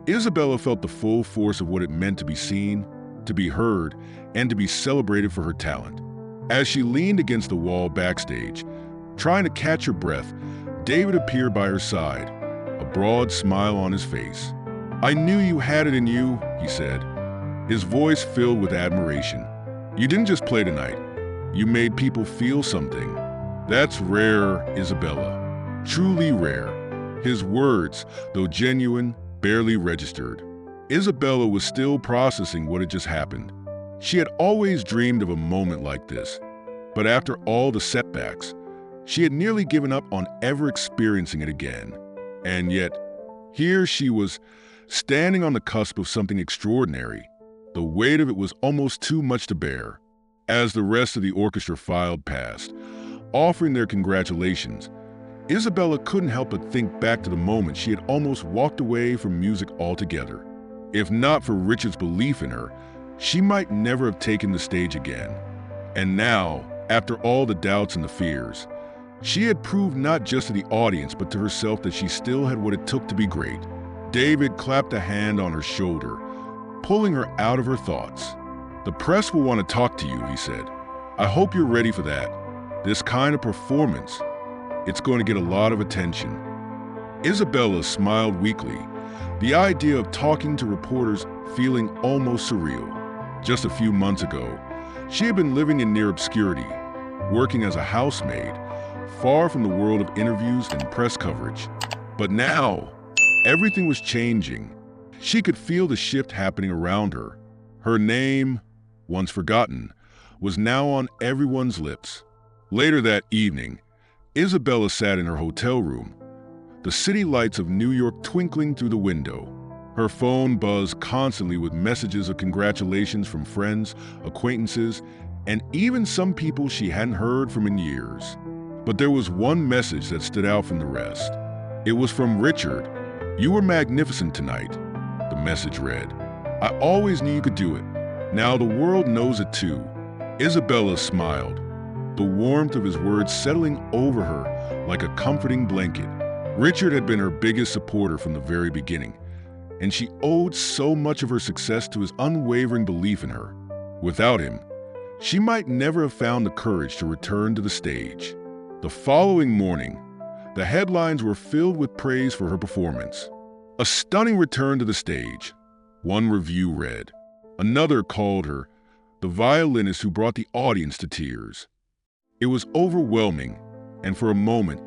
Isabella felt the full force of what it meant to be seen, to be heard, and to be celebrated for her talent. As she leaned against the wall backstage, trying to catch her breath, David appeared by her side, a broad smile on his face. "I knew you had it in you," he said, his voice filled with admiration. "You didn't just play tonight. You made people feel something. That's rare, Isabella. Truly rare." His words, though genuine, barely registered. Isabella was still processing what had just happened. She had always dreamed of a moment like this, but after all the setbacks, she had nearly given up on ever experiencing it again. And yet, here she was, standing on the cusp of something extraordinary. The weight of it was almost too much to bear. As the rest of the orchestra filed past, offering their congratulations, Isabella couldn't help but think back to the moment she had almost walked away from music altogether. If not for Richard's belief in her, she might never have taken the stage again. And now, after all the doubts and the fears, she had proved not just to the audience but to herself that she still had what it took to be great. David clapped a hand on her shoulder, pulling her out of her thoughts. "The press will want to talk to you," he said. "I hope you're ready for that. This kind of performance, it's going to get a lot of attention." Isabella smiled weakly, the idea of talking to reporters feeling almost surreal. Just a few months ago, she had been living in near obscurity, working as a housemaid, far from the world of interviews and press coverage. But now, everything was changing. She could feel the shift happening around her. Her name, once forgotten, was now on everyone's lips. Later that evening, Isabella sat in her hotel room, the city lights of New York twinkling through the window. Her phone buzzed constantly with messages of congratulations from friends, acquaintances, and even some people she hadn't heard from in years. But there was one message that stood out from the rest. It was from Richard. "You were magnificent tonight," the message read. "I always knew you could do it. Now the world knows it too." Isabella smiled, the warmth of his words settling over her like a comforting blanket. Richard had been her biggest supporter from the very beginning, and she owed so much of her success to his unwavering belief in her. Without him, she might never have found the courage to return to the stage. The following morning, the headlines were filled with praise for her performance. "A stunning return to the stage," one review read. Another called her the violinist who brought the audience to tears. It was overwhelming, and for a moment,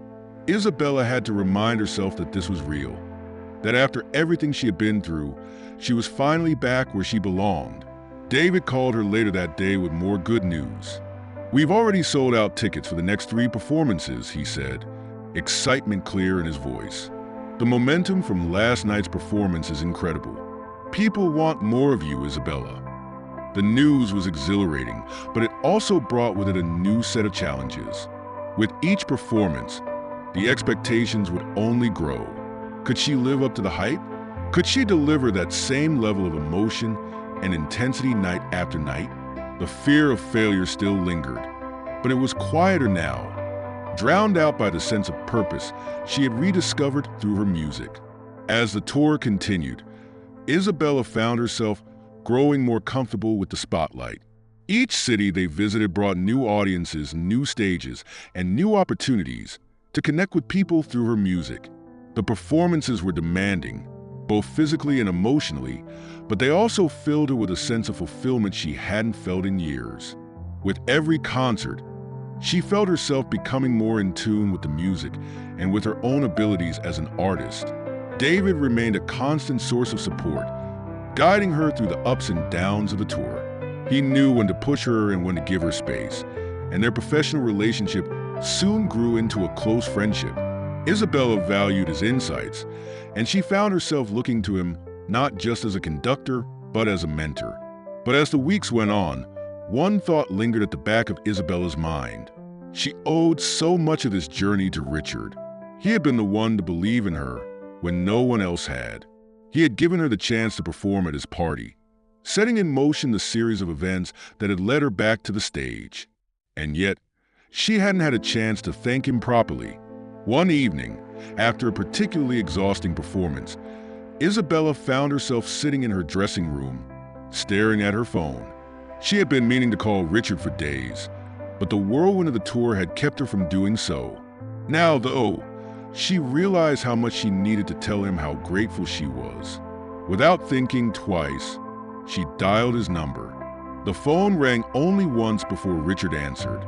Isabella had to remind herself that this was real, that after everything she had been through, she was finally back where she belonged. David called her later that day with more good news. "We've already sold out tickets for the next 3 performances," he said, excitement clear in his voice. "The momentum from last night's performance is incredible. People want more of you, Isabella." The news was exhilarating, but it also brought with it a new set of challenges. With each performance, the expectations would only grow. Could she live up to the hype? Could she deliver that same level of emotion and intensity night after night? The fear of failure still lingered, but it was quieter now, drowned out by the sense of purpose she had rediscovered through her music. As the tour continued, Isabella found herself growing more comfortable with the spotlight. Each city they visited brought new audiences, new stages, and new opportunities to connect with people through her music. The performances were demanding, both physically and emotionally, but they also filled her with a sense of fulfillment she hadn't felt in years. With every concert, she felt herself becoming more in tune with the music and with her own abilities as an artist. David remained a constant source of support, guiding her through the ups and downs of the tour. He knew when to push her and when to give her space, and their professional relationship soon grew into a close friendship. Isabella valued his insights, and she found herself looking to him not just as a conductor, but as a mentor. But as the weeks went on, one thought lingered at the back of Isabella's mind. She owed so much of this journey to Richard. He had been the one to believe in her when no one else had. He had given her the chance to perform at his party, setting in motion the series of events that had led her back to the stage. And yet, she hadn't had a chance to thank him properly. One evening, after a particularly exhausting performance, Isabella found herself sitting in her dressing room, staring at her phone. She had been meaning to call Richard for days, but the whirlwind of the tour had kept her from doing so. Now, though, she realized how much she needed to tell him how grateful she was. Without thinking twice, she dialed his number. The phone rang only once before Richard answered.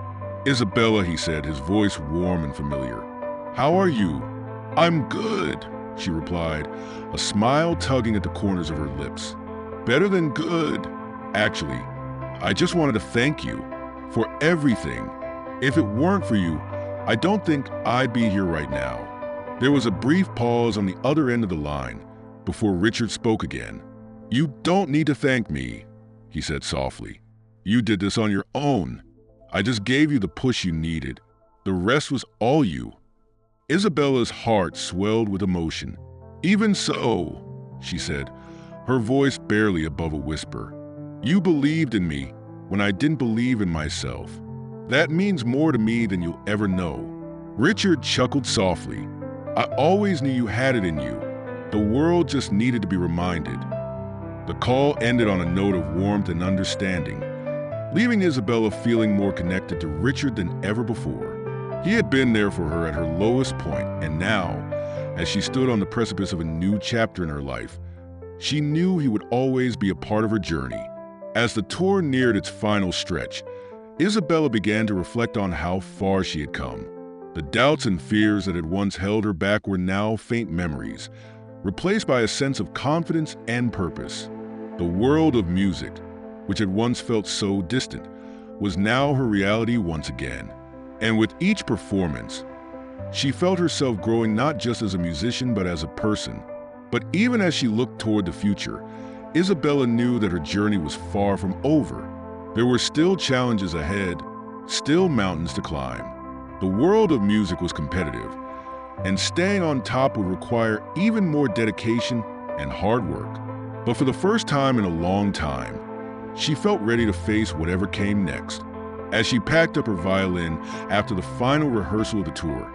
"Isabella," he said, his voice warm and familiar. "How are you?" "I'm good," she replied, a smile tugging at the corners of her lips. "Better than good. Actually, I just wanted to thank you for everything. If it weren't for you, I don't think I'd be here right now." There was a brief pause on the other end of the line before Richard spoke again. "You don't need to thank me," he said softly. "You did this on your own. I just gave you the push you needed. The rest was all you." Isabella's heart swelled with emotion. "Even so," she said, her voice barely above a whisper, "you believed in me when I didn't believe in myself. That means more to me than you'll ever know." Richard chuckled softly. "I always knew you had it in you. The world just needed to be reminded." The call ended on a note of warmth and understanding, leaving Isabella feeling more connected to Richard than ever before. He had been there for her at her lowest point, and now, as she stood on the precipice of a new chapter in her life, she knew he would always be a part of her journey. As the tour neared its final stretch, Isabella began to reflect on how far she had come. The doubts and fears that had once held her back were now faint memories, replaced by a sense of confidence and purpose. The world of music, which had once felt so distant, was now her reality once again. And with each performance, she felt herself growing not just as a musician but as a person. But even as she looked toward the future, Isabella knew that her journey was far from over. There were still challenges ahead, still mountains to climb. The world of music was competitive, and staying on top would require even more dedication and hard work. But for the first time in a long time, she felt ready to face whatever came next. As she packed up her violin after the final rehearsal of the tour,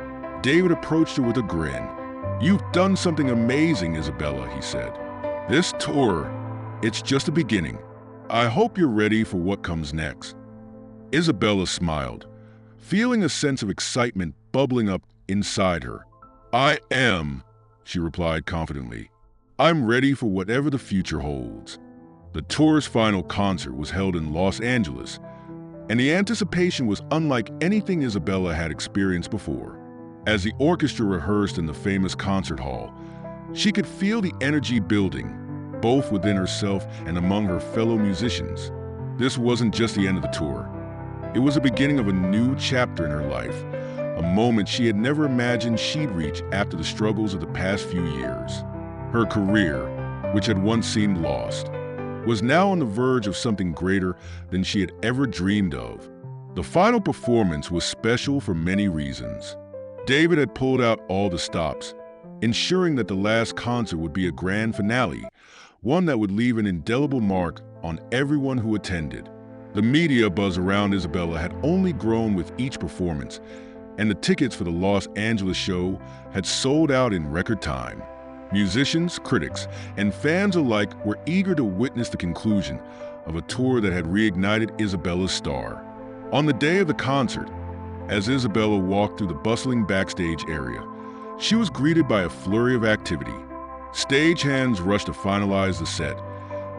David approached her with a grin. "You've done something amazing, Isabella," he said. "This tour, it's just a beginning. I hope you're ready for what comes next." Isabella smiled, feeling a sense of excitement bubbling up inside her. "I am," she replied confidently. "I'm ready for whatever the future holds." The tour's final concert was held in Los Angeles, and the anticipation was unlike anything Isabella had experienced before. As the orchestra rehearsed in the famous concert hall, she could feel the energy building, both within herself and among her fellow musicians. This wasn't just the end of the tour. It was the beginning of a new chapter in her life, a moment she had never imagined she'd reach after the struggles of the past few years. Her career, which had once seemed lost, was now on the verge of something greater than she had ever dreamed of. The final performance was special for many reasons. David had pulled out all the stops, ensuring that the last concert would be a grand finale, one that would leave an indelible mark on everyone who attended. The media buzz around Isabella had only grown with each performance, and the tickets for the Los Angeles show had sold out in record time. Musicians, critics, and fans alike were eager to witness the conclusion of a tour that had reignited Isabella's star. On the day of the concert, as Isabella walked through the bustling backstage area, she was greeted by a flurry of activity. Stagehands rushed to finalize the set.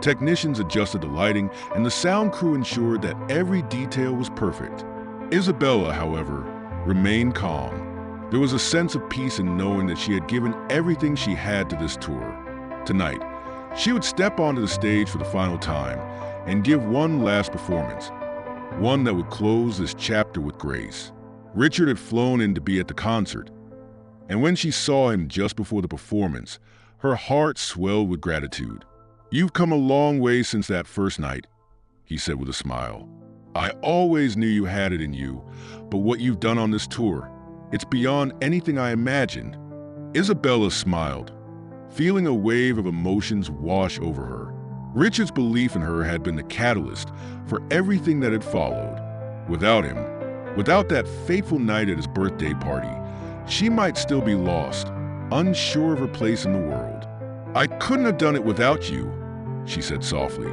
Technicians adjusted the lighting, and the sound crew ensured that every detail was perfect. Isabella, however, remained calm. There was a sense of peace in knowing that she had given everything she had to this tour. Tonight, she would step onto the stage for the final time and give one last performance, one that would close this chapter with grace. Richard had flown in to be at the concert, and when she saw him just before the performance, her heart swelled with gratitude. "You've come a long way since that first night," he said with a smile. "I always knew you had it in you, but what you've done on this tour, it's beyond anything I imagined." Isabella smiled, feeling a wave of emotions wash over her. Richard's belief in her had been the catalyst for everything that had followed. Without him, without that fateful night at his birthday party, she might still be lost, unsure of her place in the world. "I couldn't have done it without you," she said softly.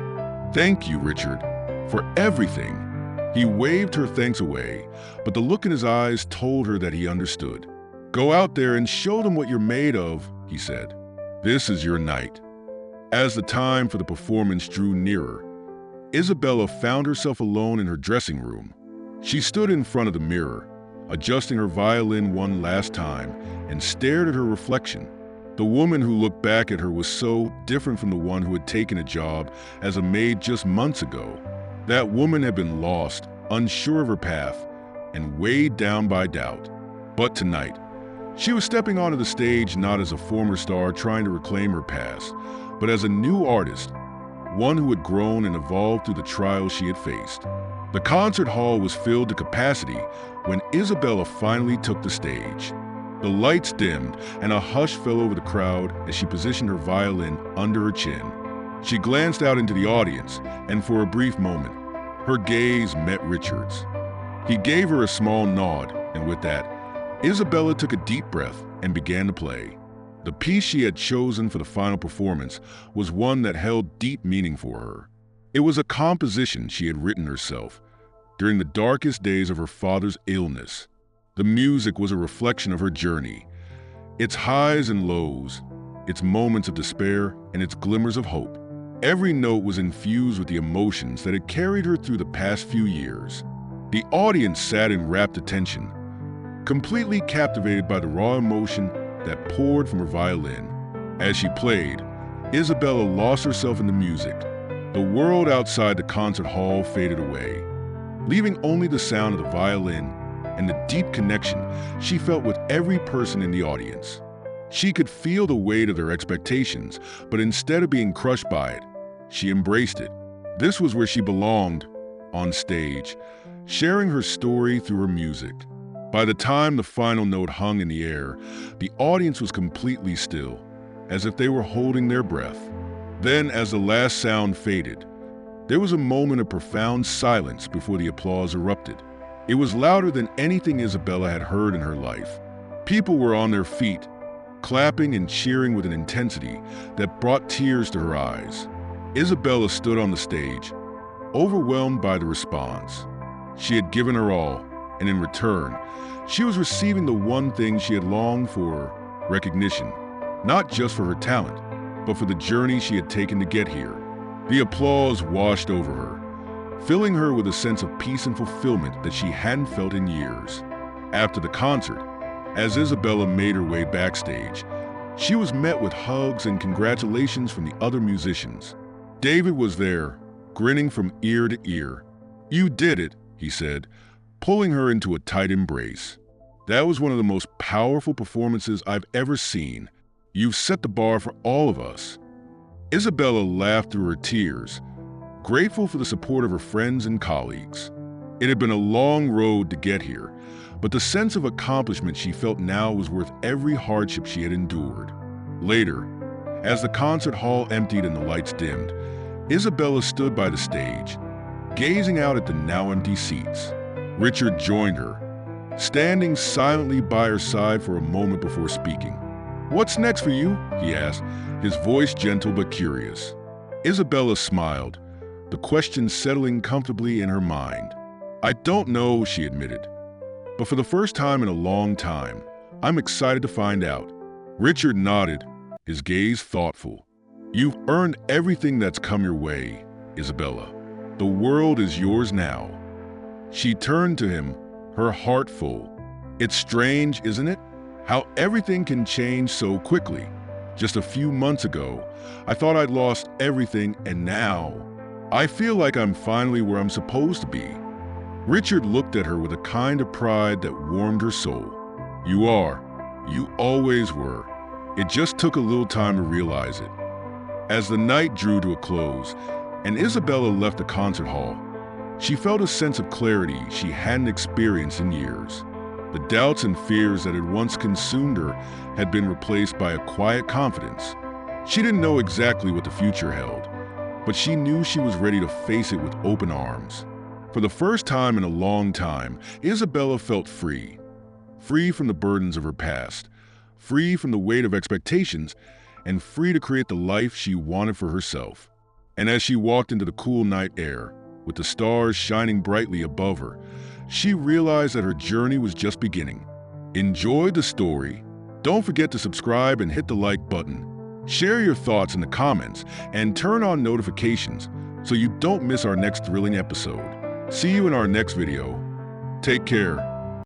"Thank you, Richard, for everything." He waved her thanks away, but the look in his eyes told her that he understood. "Go out there and show them what you're made of," he said. "This is your night." As the time for the performance drew nearer, Isabella found herself alone in her dressing room. She stood in front of the mirror, adjusting her violin one last time, and stared at her reflection. The woman who looked back at her was so different from the one who had taken a job as a maid just months ago. That woman had been lost, unsure of her path, and weighed down by doubt. But tonight, she was stepping onto the stage not as a former star trying to reclaim her past, but as a new artist, one who had grown and evolved through the trials she had faced. The concert hall was filled to capacity when Isabella finally took the stage. The lights dimmed, and a hush fell over the crowd as she positioned her violin under her chin. She glanced out into the audience, and for a brief moment, her gaze met Richard's. He gave her a small nod, and with that, Isabella took a deep breath and began to play. The piece she had chosen for the final performance was one that held deep meaning for her. It was a composition she had written herself during the darkest days of her father's illness. The music was a reflection of her journey, its highs and lows, its moments of despair, and its glimmers of hope. Every note was infused with the emotions that had carried her through the past few years. The audience sat in rapt attention, completely captivated by the raw emotion that poured from her violin. As she played, Isabella lost herself in the music. The world outside the concert hall faded away, leaving only the sound of the violin and the deep connection she felt with every person in the audience. She could feel the weight of their expectations, but instead of being crushed by it, she embraced it. This was where she belonged, on stage, sharing her story through her music. By the time the final note hung in the air, the audience was completely still, as if they were holding their breath. Then, as the last sound faded, there was a moment of profound silence before the applause erupted. It was louder than anything Isabella had heard in her life. People were on their feet, clapping and cheering with an intensity that brought tears to her eyes. Isabella stood on the stage, overwhelmed by the response. She had given her all, and in return, she was receiving the one thing she had longed for: recognition, not just for her talent, but for the journey she had taken to get here. The applause washed over her, filling her with a sense of peace and fulfillment that she hadn't felt in years. After the concert, as Isabella made her way backstage, she was met with hugs and congratulations from the other musicians. David was there, grinning from ear to ear. "You did it," he said, pulling her into a tight embrace. "That was one of the most powerful performances I've ever seen. You've set the bar for all of us." Isabella laughed through her tears, grateful for the support of her friends and colleagues. It had been a long road to get here, but the sense of accomplishment she felt now was worth every hardship she had endured. Later, as the concert hall emptied and the lights dimmed, Isabella stood by the stage, gazing out at the now empty seats. Richard joined her, standing silently by her side for a moment before speaking. "What's next for you?" he asked, his voice gentle but curious. Isabella smiled, the question settling comfortably in her mind. "I don't know," she admitted. "But for the first time in a long time, I'm excited to find out." Richard nodded, his gaze thoughtful. "You've earned everything that's come your way, Isabella. The world is yours now." She turned to him, her heart full. "It's strange, isn't it? How everything can change so quickly. Just a few months ago, I thought I'd lost everything, and now I feel like I'm finally where I'm supposed to be." Richard looked at her with a kind of pride that warmed her soul. "You are. You always were. It just took a little time to realize it." As the night drew to a close and Isabella left the concert hall, she felt a sense of clarity she hadn't experienced in years. The doubts and fears that had once consumed her had been replaced by a quiet confidence. She didn't know exactly what the future held, but she knew she was ready to face it with open arms. For the first time in a long time, Isabella felt free. Free from the burdens of her past, free from the weight of expectations, and free to create the life she wanted for herself. And as she walked into the cool night air, with the stars shining brightly above her, she realized that her journey was just beginning. Enjoy the story. Don't forget to subscribe and hit the like button. Share your thoughts in the comments and turn on notifications so you don't miss our next thrilling episode. See you in our next video. Take care.